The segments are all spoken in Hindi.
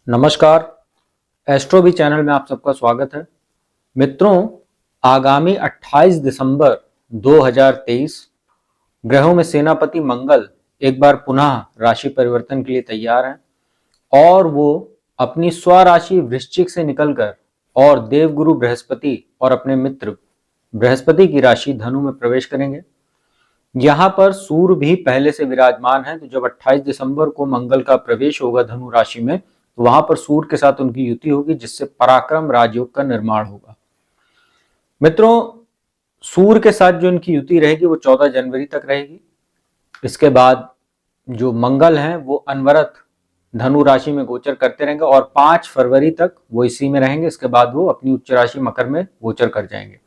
नमस्कार। एस्ट्रो भी चैनल में आप सबका स्वागत है। मित्रों, आगामी 28 दिसंबर 2023 ग्रहों में सेनापति मंगल एक बार पुनः राशि परिवर्तन के लिए तैयार हैं और वो अपनी स्वराशि वृश्चिक से निकलकर और देवगुरु बृहस्पति और अपने मित्र बृहस्पति की राशि धनु में प्रवेश करेंगे। यहाँ पर सूर्य भी पहले से विराजमान है, तो जब 28 दिसंबर को मंगल का प्रवेश होगा धनु राशि में तो वहां पर सूर्य के साथ उनकी युति होगी, जिससे पराक्रम राजयोग का निर्माण होगा। मित्रों, सूर्य के साथ जो इनकी युति रहेगी वो 14 जनवरी तक रहेगी। इसके बाद जो मंगल हैं वो अनवरत धनु राशि में गोचर करते रहेंगे और 5 फरवरी तक वो इसी में रहेंगे। इसके बाद वो अपनी उच्च राशि मकर में गोचर कर जाएंगे।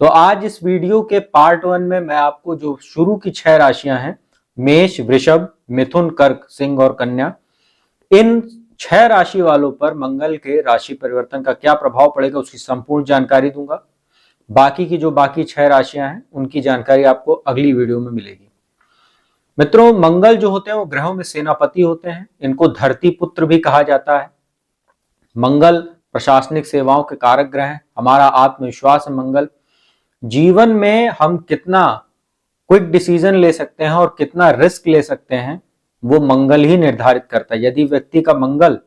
तो आज इस वीडियो के पार्ट 1 में मैं आपको जो शुरू की 6 राशियां हैं, मेष, वृषभ, मिथुन, कर्क, सिंह और कन्या, इन 6 राशि वालों पर मंगल के राशि परिवर्तन का क्या प्रभाव पड़ेगा उसकी संपूर्ण जानकारी दूंगा। बाकी की जो बाकी 6 राशियां हैं उनकी जानकारी आपको अगली वीडियो में मिलेगी। मित्रों, मंगल जो होते हैं वो ग्रहों में सेनापति होते हैं। इनको धरती पुत्र भी कहा जाता है। मंगल प्रशासनिक सेवाओं के कारक ग्रह हैं। हमारा आत्मविश्वास है मंगल। जीवन में हम कितना क्विक डिसीजन ले सकते हैं और कितना रिस्क ले सकते हैं वो मंगल ही निर्धारित करता है। यदि व्यक्ति का मंगल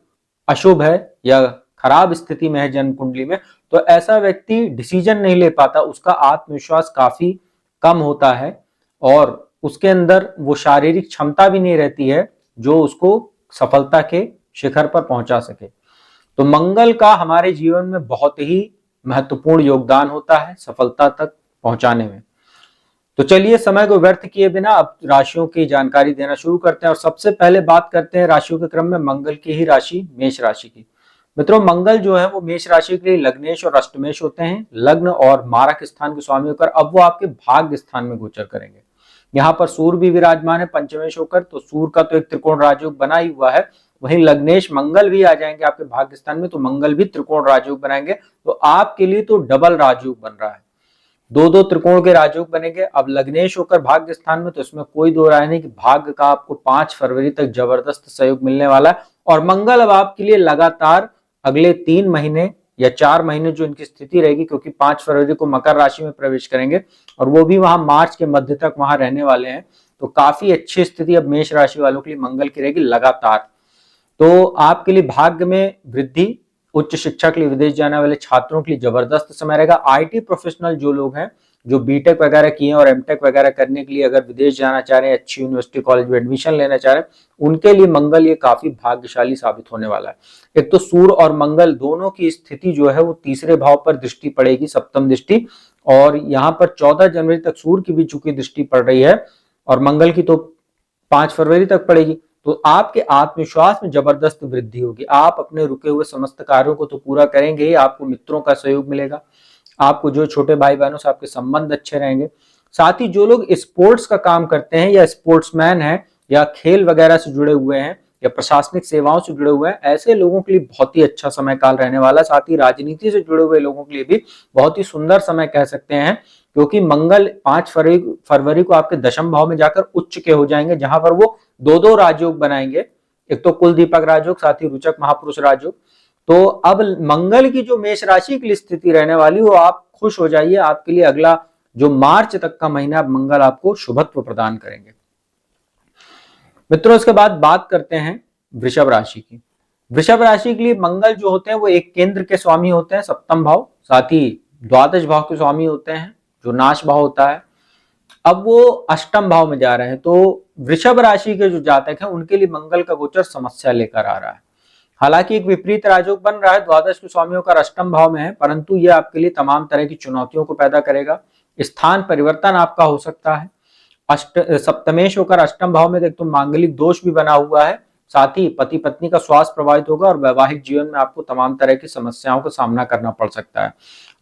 अशुभ है या खराब स्थिति में है जन्म कुंडली में, तो ऐसा व्यक्ति डिसीजन नहीं ले पाता, उसका आत्मविश्वास काफी कम होता है और उसके अंदर वो शारीरिक क्षमता भी नहीं रहती है जो उसको सफलता के शिखर पर पहुंचा सके। तो मंगल का हमारे जीवन में बहुत ही महत्वपूर्ण योगदान होता है सफलता तक पहुंचाने में। तो चलिए समय को व्यर्थ किए बिना अब राशियों की जानकारी देना शुरू करते हैं और सबसे पहले बात करते हैं राशियों के क्रम में मंगल की ही राशि मेष राशि की। मित्रों, मंगल जो है वो मेष राशि के लिए लग्नेश और अष्टमेश होते हैं। लग्न और मारक स्थान के स्वामी होकर अब वो आपके भाग्य स्थान में गोचर करेंगे। यहाँ पर सूर्य भी विराजमान है पंचमेश होकर, तो सूर्य का तो एक त्रिकोण राजयोग बना ही हुआ है, वहीं लग्नेश मंगल भी आ जाएंगे आपके भाग्य स्थान में, तो मंगल भी त्रिकोण राजयोग बनाएंगे। तो आपके लिए तो डबल राजयोग बन रहा है, दो त्रिकोण के राजयोग बनेंगे। अब लग्नेश होकर भाग्य स्थान में, तो इसमें कोई दो राय नहीं कि भाग्य का आपको 5 फरवरी तक जबरदस्त सहयोग मिलने वाला है। और मंगल अब आपके लिए लगातार अगले 3 महीने या 4 महीने जो इनकी स्थिति रहेगी, क्योंकि 5 फरवरी को मकर राशि में प्रवेश करेंगे और वो भी वहां मार्च के मध्य तक वहां रहने वाले हैं, तो काफी अच्छी स्थिति अब मेष राशि वालों के लिए मंगल की रहेगी लगातार। तो आपके लिए भाग्य में वृद्धि, उच्च शिक्षा के लिए विदेश जाने वाले छात्रों के लिए जबरदस्त समय रहेगा। आईटी प्रोफेशनल जो लोग हैं, जो बीटेक वगैरह किए हैं और एमटेक वगैरह करने के लिए अगर विदेश जाना चाह रहे हैं, अच्छी यूनिवर्सिटी कॉलेज में एडमिशन लेना चाह रहे हैं, उनके लिए मंगल ये काफी भाग्यशाली साबित होने वाला है। एक तो सूर्य और मंगल दोनों की स्थिति जो है वो तीसरे भाव पर दृष्टि पड़ेगी, सप्तम दृष्टि, और यहाँ पर 14 जनवरी तक सूर्य की भी चूंकि दृष्टि पड़ रही है और मंगल की तो 5 फरवरी तक पड़ेगी। तो आपके आत्मविश्वास में जबरदस्त वृद्धि होगी। आप अपने रुके हुए समस्त कार्यों को तो पूरा करेंगे ही, आपको मित्रों का सहयोग मिलेगा, आपको जो छोटे भाई बहनों से आपके संबंध अच्छे रहेंगे। साथ ही जो लोग स्पोर्ट्स का काम करते हैं या स्पोर्ट्समैन हैं या खेल वगैरह से जुड़े हुए हैं या प्रशासनिक सेवाओं से जुड़े हुए हैं, ऐसे लोगों के लिए बहुत ही अच्छा समय काल रहने वाला है। साथ ही राजनीति से जुड़े हुए लोगों के लिए भी बहुत ही सुंदर समय कह सकते हैं, क्योंकि मंगल 5 फरवरी को आपके दशम भाव में जाकर उच्च के हो जाएंगे, जहां पर वो दो राजयोग बनाएंगे, एक तो कुल दीपक राजयोग, साथ ही रुचक महापुरुष राजयोग। तो अब मंगल की जो मेष राशि की स्थिति रहने वाली वो आप खुश हो जाइए, आपके लिए अगला जो मार्च तक का महीना मंगल आपको शुभत्व प्रदान करेंगे। मित्रों, इसके बाद बात करते हैं वृषभ राशि की। वृषभ राशि के लिए मंगल जो होते हैं वो एक केंद्र के स्वामी होते हैं, सप्तम भाव, साथ ही द्वादश भाव के स्वामी होते हैं जो नाश भाव होता है। अब वो अष्टम भाव में जा रहे हैं, तो वृषभ राशि के जो जातक हैं उनके लिए मंगल का गोचर समस्या लेकर आ रहा है। हालांकि एक विपरीत राजयोग बन रहा है, द्वादश के स्वामी होकर अष्टम भाव में है, परंतु यह आपके लिए तमाम तरह की चुनौतियों को पैदा करेगा। स्थान परिवर्तन आपका हो सकता है। सप्तमेश होकर अष्टम भाव में एक तो मांगलिक दोष भी बना हुआ है, साथ ही पति पत्नी का स्वास्थ्य प्रभावित होगा और वैवाहिक जीवन में आपको तमाम तरह की समस्याओं का सामना करना पड़ सकता है।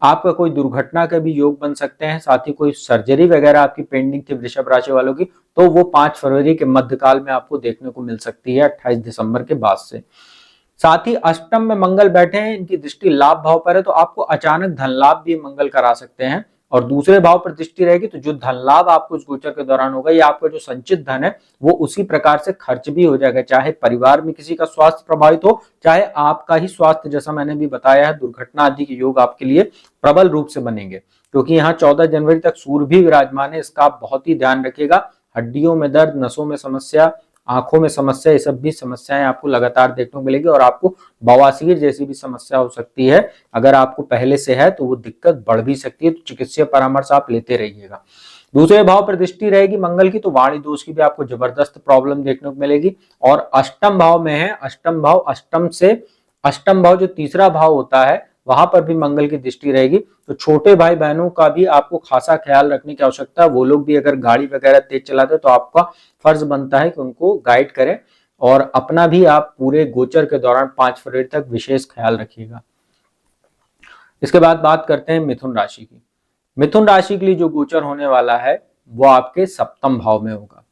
आपका कोई दुर्घटना के भी योग बन सकते हैं, साथ ही कोई सर्जरी वगैरह आपकी पेंडिंग थी वृषभ राशि वालों की, तो वो 5 फरवरी के मध्यकाल में आपको देखने को मिल सकती है, 28 दिसंबर के बाद से। साथ ही अष्टम में मंगल बैठे हैं, इनकी दृष्टि लाभ भाव पर है, तो आपको अचानक धन लाभ भी मंगल करा सकते हैं और दूसरे भाव पर दृष्टि रहेगी तो जो धन लाभ आपको इस गोचर के दौरान होगा, या आपका जो संचित धन है वो उसी प्रकार से खर्च भी हो जाएगा, चाहे परिवार में किसी का स्वास्थ्य प्रभावित हो, चाहे आपका ही स्वास्थ्य, जैसा मैंने भी बताया है, दुर्घटना आदि के योग आपके लिए प्रबल रूप से बनेंगे, क्योंकि यहाँ 14 जनवरी तक सूर्य भी विराजमान है। इसका आप बहुत ही ध्यान रखिएगा। हड्डियों में दर्द, नसों में समस्या, आंखों में समस्या, ये सब भी समस्याएं आपको लगातार देखने को मिलेगी, और आपको बवासीर जैसी भी समस्या हो सकती है। अगर आपको पहले से है तो वो दिक्कत बढ़ भी सकती है, तो चिकित्सीय परामर्श आप लेते रहिएगा। दूसरे भाव पर दृष्टि रहेगी मंगल की, तो वाणी दोष की भी आपको जबरदस्त प्रॉब्लम देखने को मिलेगी। और अष्टम भाव में है, अष्टम भाव जो तीसरा भाव होता है, वहां पर भी मंगल की दृष्टि रहेगी। तो छोटे भाई बहनों का भी आपको खासा ख्याल रखने की आवश्यकता है। वो लोग भी अगर गाड़ी वगैरह तेज चलाते हैं तो आपका फर्ज बनता है कि उनको गाइड करें, और अपना भी आप पूरे गोचर के दौरान 5 फरवरी तक विशेष ख्याल रखिएगा। इसके बाद बात करते हैं मिथुन राशि की। मिथुन राशि के लिए जो गोचर होने वाला है वो आपके सप्तम भाव में होगा,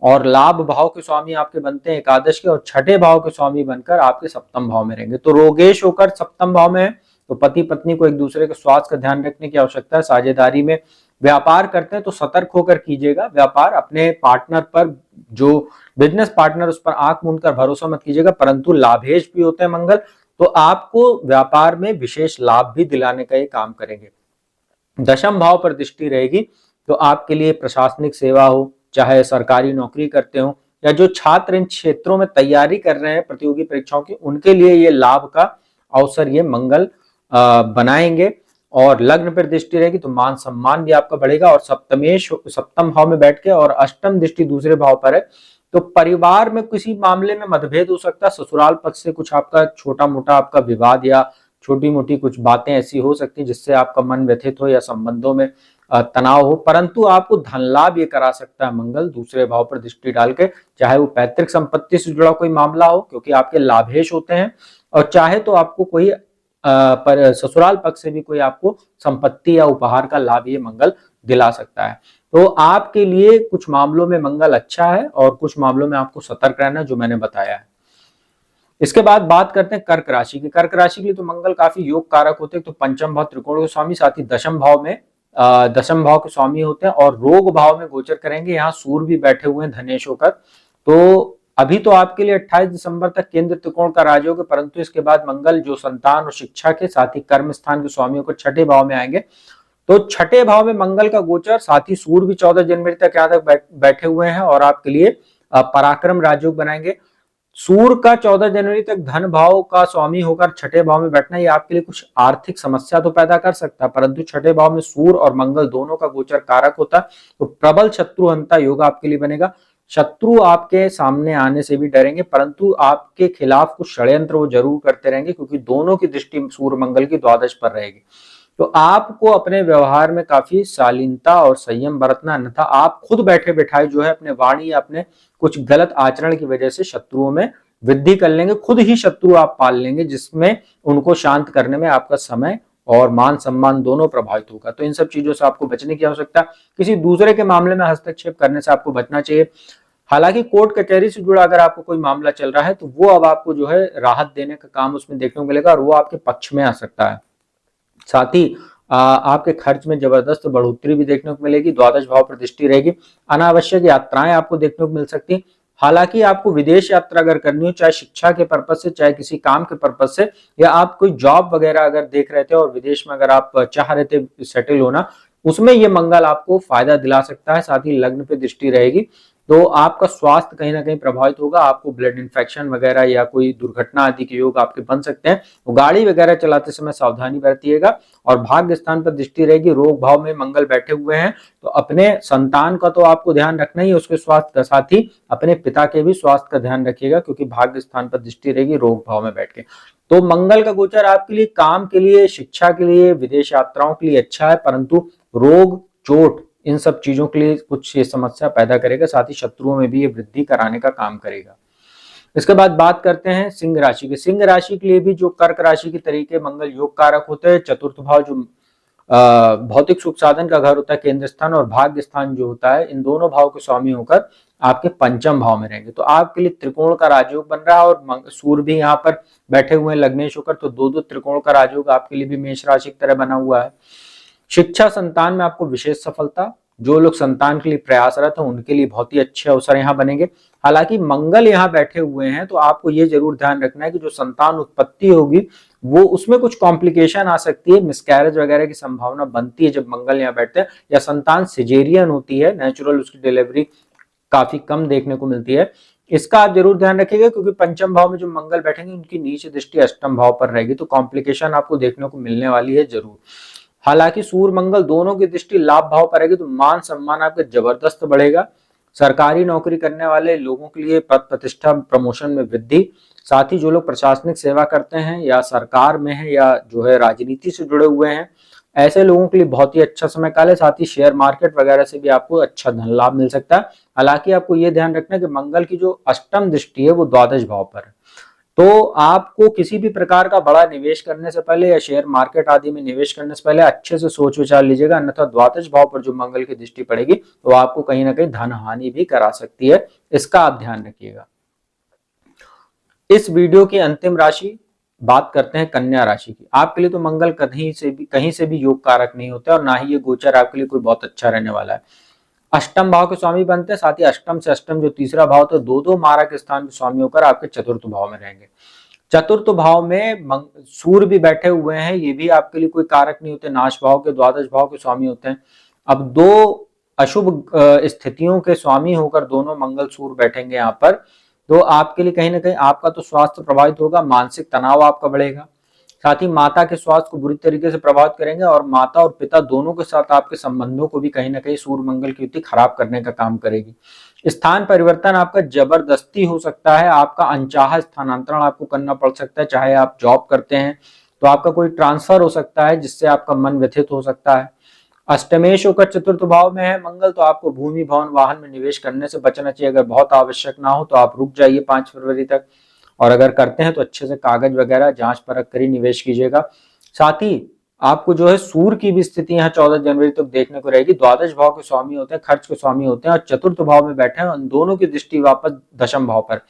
और लाभ भाव के स्वामी आपके बनते हैं एकादश के, और छठे भाव के स्वामी बनकर आपके सप्तम भाव में रहेंगे। तो रोगेश होकर सप्तम भाव में है, तो पति पत्नी को एक दूसरे के स्वास्थ्य का ध्यान रखने की आवश्यकता है। साझेदारी में व्यापार करते हैं तो सतर्क होकर कीजिएगा व्यापार। अपने पार्टनर पर, जो बिजनेस पार्टनर, उस पर आंख मूंद कर भरोसा मत कीजिएगा, परंतु लाभेश भी होते हैं मंगल, तो आपको व्यापार में विशेष लाभ भी दिलाने का ये काम करेंगे। दशम भाव पर दृष्टि रहेगी, तो आपके लिए प्रशासनिक सेवा हो, चाहे सरकारी नौकरी करते हो, या जो छात्र इन क्षेत्रों में तैयारी कर रहे हैं प्रतियोगी परीक्षाओं की, उनके लिए ये लाभ का अवसर ये मंगल बनाएंगे। और लग्न पर दृष्टि रहेगी तो मान सम्मान भी आपका बढ़ेगा, और सप्तम भाव में बैठ के, और अष्टम दृष्टि दूसरे भाव पर है, तो परिवार में किसी मामले में मतभेद हो सकता है। ससुराल पक्ष से कुछ आपका छोटा मोटा आपका विवाद या छोटी मोटी कुछ बातें ऐसी हो सकती है जिससे आपका मन व्यथित हो या संबंधों में तनाव हो, परंतु आपको धन लाभ ये करा सकता है मंगल दूसरे भाव पर दृष्टि डाल के, चाहे वो पैतृक संपत्ति से जुड़ा कोई मामला हो क्योंकि आपके लाभेश होते हैं, और चाहे तो आपको कोई पर ससुराल पक्ष से भी कोई आपको संपत्ति या उपहार का लाभ ये मंगल दिला सकता है। तो आपके लिए कुछ मामलों में मंगल अच्छा है, और कुछ मामलों में आपको सतर्क रहना, जो मैंने बताया है। इसके बाद बात करते हैं कर्क राशि की। कर्क राशि के लिए तो मंगल काफी योग कारक होते हैं। तो पंचम भाव त्रिकोण के स्वामी, साथ ही दशम भाव के स्वामी होते हैं, और रोग भाव में गोचर करेंगे। यहाँ सूर्य भी बैठे हुए हैं धनेश होकर। तो अभी तो आपके लिए 28 दिसंबर तक केंद्र त्रिकोण का राजयोग है, परंतु इसके बाद मंगल जो संतान और शिक्षा के, साथ ही कर्म स्थान के स्वामी होकर छठे भाव में आएंगे। तो छठे भाव में मंगल का गोचर, साथ ही सूर्य भी 14 जनवरी तक यहाँ तक बैठे हुए हैं, और आपके लिए पराक्रम राजयोग बनाएंगे। सूर्य का 14 जनवरी तक धन भाव का स्वामी होकर छठे भाव में बैठना, ये आपके लिए कुछ आर्थिक समस्या तो पैदा कर सकता है, परंतु छठे भाव में सूर्य और मंगल दोनों का गोचर कारक होता है, तो प्रबल शत्रुहंता योग आपके लिए बनेगा। शत्रु आपके सामने आने से भी डरेंगे, परंतु आपके खिलाफ कुछ षड्यंत्र वो जरूर करते रहेंगे, क्योंकि दोनों की दृष्टि सूर्य मंगल की द्वादश पर रहेगी। तो आपको अपने व्यवहार में काफी शालीनता और संयम बरतना, अन्यथा आप खुद बैठे बैठाए जो है अपने वाणी या अपने कुछ गलत आचरण की वजह से शत्रुओं में वृद्धि कर लेंगे, खुद ही शत्रु आप पाल लेंगे, जिसमें उनको शांत करने में आपका समय और मान सम्मान दोनों प्रभावित होगा। तो इन सब चीजों से आपको बचने की आवश्यकता, किसी दूसरे के मामले में हस्तक्षेप करने से आपको बचना चाहिए। हालांकि कोर्ट कचहरी से जुड़ा अगर आपको कोई मामला चल रहा है तो वो अब आपको जो है राहत देने का काम उसमें देखने को मिलेगा, और वो आपके पक्ष में आ सकता है। साथ ही आपके खर्च में जबरदस्त बढ़ोतरी भी देखने को मिलेगी। द्वादश भाव पर दृष्टि रहेगी। अनावश्यक यात्राएं आपको देखने को मिल सकती। हालांकि आपको विदेश यात्रा अगर करनी हो, चाहे शिक्षा के पर्पज से, चाहे किसी काम के पर्पज से, या आप कोई जॉब वगैरह अगर देख रहे थे और विदेश में अगर आप चाह रहे थे सेटल होना, उसमें ये मंगल आपको फायदा दिला सकता है। साथ ही लग्न पे दृष्टि रहेगी, तो आपका स्वास्थ्य कहीं ना कहीं प्रभावित होगा। आपको ब्लड इन्फेक्शन वगैरह या कोई दुर्घटना आदि के योग आपके बन सकते हैं। तो गाड़ी वगैरह चलाते समय सावधानी बरतिएगा। और भाग्य स्थान पर दृष्टि रहेगी। रोग भाव में मंगल बैठे हुए हैं, तो अपने संतान का तो आपको ध्यान रखना ही है, उसके स्वास्थ्य का, साथ ही अपने पिता के भी स्वास्थ्य का ध्यान रखिएगा, क्योंकि भाग्य स्थान पर दृष्टि रहेगी रोग भाव में बैठ के। तो मंगल का गोचर आपके लिए काम के लिए, शिक्षा के लिए, विदेश यात्राओं के लिए अच्छा है, परंतु रोग, चोट, इन सब चीजों के लिए कुछ ये समस्या पैदा करेगा। साथ ही शत्रुओं में भी ये वृद्धि कराने का काम करेगा। इसके बाद बात करते हैं सिंह राशि के। सिंह राशि के लिए भी जो कर्क राशि के तरीके मंगल योग कारक होते हैं। चतुर्थ भाव जो भौतिक सुख साधन का घर होता है, केंद्र स्थान, और भाग्य स्थान जो होता है, इन दोनों भाव के स्वामी होकर आपके पंचम भाव में रहेंगे। तो आपके लिए त्रिकोण का राजयोग बन रहा है, और सूर्य भी यहाँ पर बैठे हुए हैं लग्नेश होकर, तो दो त्रिकोण का राजयोग आपके लिए भी मेष राशि की तरह बना हुआ है। शिक्षा संतान में आपको विशेष सफलता, जो लोग संतान के लिए प्रयासरत हैं उनके लिए बहुत ही अच्छे अवसर यहाँ बनेंगे। हालांकि मंगल यहाँ बैठे हुए हैं तो आपको ये जरूर ध्यान रखना है कि जो संतान उत्पत्ति होगी वो उसमें कुछ कॉम्प्लिकेशन आ सकती है, मिसकैरेज वगैरह की संभावना बनती है जब मंगल यहाँ बैठते हैं, या संतान सिजेरियन होती है, नेचुरल उसकी डिलीवरी काफी कम देखने को मिलती है। इसका आप जरूर ध्यान रखिएगा क्योंकि पंचम भाव में जो मंगल बैठेंगे उनकी नीच दृष्टि अष्टम भाव पर रहेगी, तो कॉम्प्लिकेशन आपको देखने को मिलने वाली है जरूर। हालांकि सूर्य मंगल दोनों की दृष्टि लाभ भाव पर रहेगी तो मान सम्मान आपका जबरदस्त बढ़ेगा। सरकारी नौकरी करने वाले लोगों के लिए पद प्रतिष्ठा प्रमोशन में वृद्धि, साथ ही जो लोग प्रशासनिक सेवा करते हैं या सरकार में है या जो है राजनीति से जुड़े हुए हैं ऐसे लोगों के लिए बहुत ही अच्छा समय काल है। साथ ही शेयर मार्केट वगैरह से भी आपको अच्छा धन लाभ मिल सकता है। हालांकि आपको यह ध्यान रखना है कि मंगल की जो अष्टम दृष्टि है वो द्वादश भाव पर है, तो आपको किसी भी प्रकार का बड़ा निवेश करने से पहले या शेयर मार्केट आदि में निवेश करने से पहले अच्छे से सोच विचार लीजिएगा, अन्यथा द्वादश भाव पर जो मंगल की दृष्टि पड़ेगी तो आपको कहीं ना कहीं धन हानि भी करा सकती है, इसका आप ध्यान रखिएगा। इस वीडियो की अंतिम राशि बात करते हैं कन्या राशि की। आपके लिए तो मंगल कहीं से भी योग कारक नहीं होता और ना ही ये गोचर आपके लिए कोई बहुत अच्छा रहने वाला है। अष्टम भाव के स्वामी बनते हैं, साथ ही अष्टम से अष्टम जो तीसरा भाव तो दो मारक स्थान के स्वामी होकर आपके चतुर्थ भाव में रहेंगे। चतुर्थ भाव में सूर्य भी बैठे हुए हैं, ये भी आपके लिए कोई कारक नहीं होते, नाश भाव के द्वादश भाव के स्वामी होते हैं। अब दो अशुभ स्थितियों के स्वामी होकर दोनों मंगल सूर्य बैठेंगे यहाँ पर, तो आपके लिए कहीं ना कहीं आपका तो स्वास्थ्य प्रभावित होगा, मानसिक तनाव आपका बढ़ेगा, साथ ही माता के स्वास्थ्य को बुरी तरीके से प्रभावित करेंगे और माता और पिता दोनों के साथ आपके संबंधों को भी कहीं ना कहीं सूर्य मंगल की युति खराब करने का काम करेगी। स्थान परिवर्तन आपका जबरदस्ती हो सकता है, आपका अनचाहा स्थानांतरण आपको करना पड़ सकता है, चाहे आप जॉब करते हैं तो आपका कोई ट्रांसफर हो सकता है जिससे आपका मन व्यथित हो सकता है। अष्टमेश होकर चतुर्थ भाव में है मंगल, तो आपको भूमि भवन वाहन में निवेश करने से बचना चाहिए। अगर बहुत आवश्यक ना हो तो आप रुक जाइए 5 फरवरी तक, और अगर करते हैं तो अच्छे से कागज वगैरह जांच परख कर ही निवेश कीजिएगा। साथ ही आपको जो है सूर्य की भी स्थिति यहाँ 14 जनवरी तक देखने को रहेगी। द्वादश भाव के स्वामी होते हैं, खर्च के स्वामी होते हैं और चतुर्थ भाव में बैठे हैं, उन दोनों की दृष्टि वापस दशम भाव पर,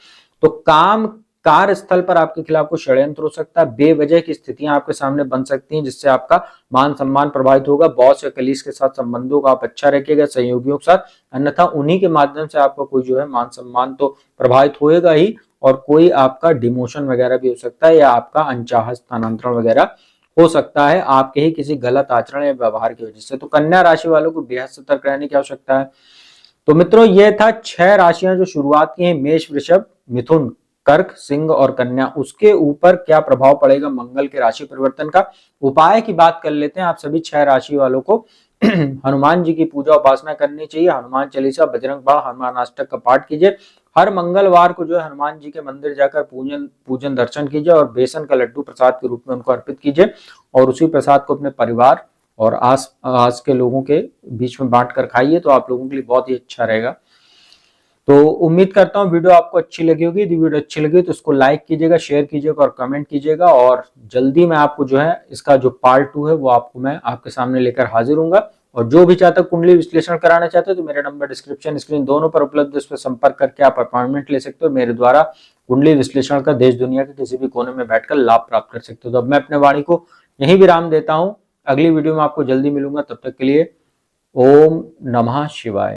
तो काम कार्य स्थल पर आपके खिलाफ कोई षड्यंत्र हो सकता है, बेवजह की स्थितियां आपके सामने बन सकती हैं जिससे आपका मान सम्मान प्रभावित होगा। बॉस या कलीग के साथ संबंधों का आप अच्छा रखिएगा, सहयोगियों के साथ, अन्यथा उन्हीं के माध्यम से आपका कोई जो है मान सम्मान तो प्रभावित होएगा ही, और कोई आपका डिमोशन वगैरह भी हो सकता है या आपका अनचाहा स्थानांतरण वगैरह हो सकता है आपके ही किसी गलत आचरण या व्यवहार की वजह से। तो कन्या राशि वालों को बेहद सतर्क रहने की आवश्यकता है। तो मित्रों ये था 6 राशियां जो शुरुआत की हैं, मेष, वृषभ, मिथुन, कर्क, सिंह और कन्या। उसके ऊपर क्या प्रभाव पड़ेगा मंगल के राशि परिवर्तन का, उपाय की बात कर लेते हैं। आप सभी 6 राशि वालों को हनुमान जी की पूजा उपासना करनी चाहिए। हनुमान चालीसा, बजरंग बाण, हनुमान अष्टक का पाठ कीजिए। हर मंगलवार को जो है हनुमान जी के मंदिर जाकर पूजन दर्शन कीजिए और बेसन का लड्डू प्रसाद के रूप में उनको अर्पित कीजिए, और उसी प्रसाद को अपने परिवार और आस के लोगों के बीच में बांट कर खाइए, तो आप लोगों के लिए बहुत ही अच्छा रहेगा। तो उम्मीद करता हूँ वीडियो आपको अच्छी लगी होगी। यदि वीडियो अच्छी लगी तो इसको लाइक कीजिएगा, शेयर कीजिएगा और कमेंट कीजिएगा, और जल्दी मैं आपको जो है इसका जो पार्ट 2 है वो आपको मैं आपके सामने लेकर हाजिर हूँगा। और जो भी चाहता कुंडली विश्लेषण कराना चाहते हो तो मेरा नंबर डिस्क्रिप्शन स्क्रीन दोनों पर उपलब्ध है, इस पर संपर्क करके आप अपॉइंटमेंट ले सकते हो। मेरे द्वारा कुंडली विश्लेषण का देश दुनिया के किसी भी कोने में बैठकर लाभ प्राप्त कर सकते हो। तो अब मैं अपने वाणी को यहीं विराम देता हूँ, अगली वीडियो में आपको जल्दी मिलूंगा। तब तक के लिए ओम नमः शिवाय।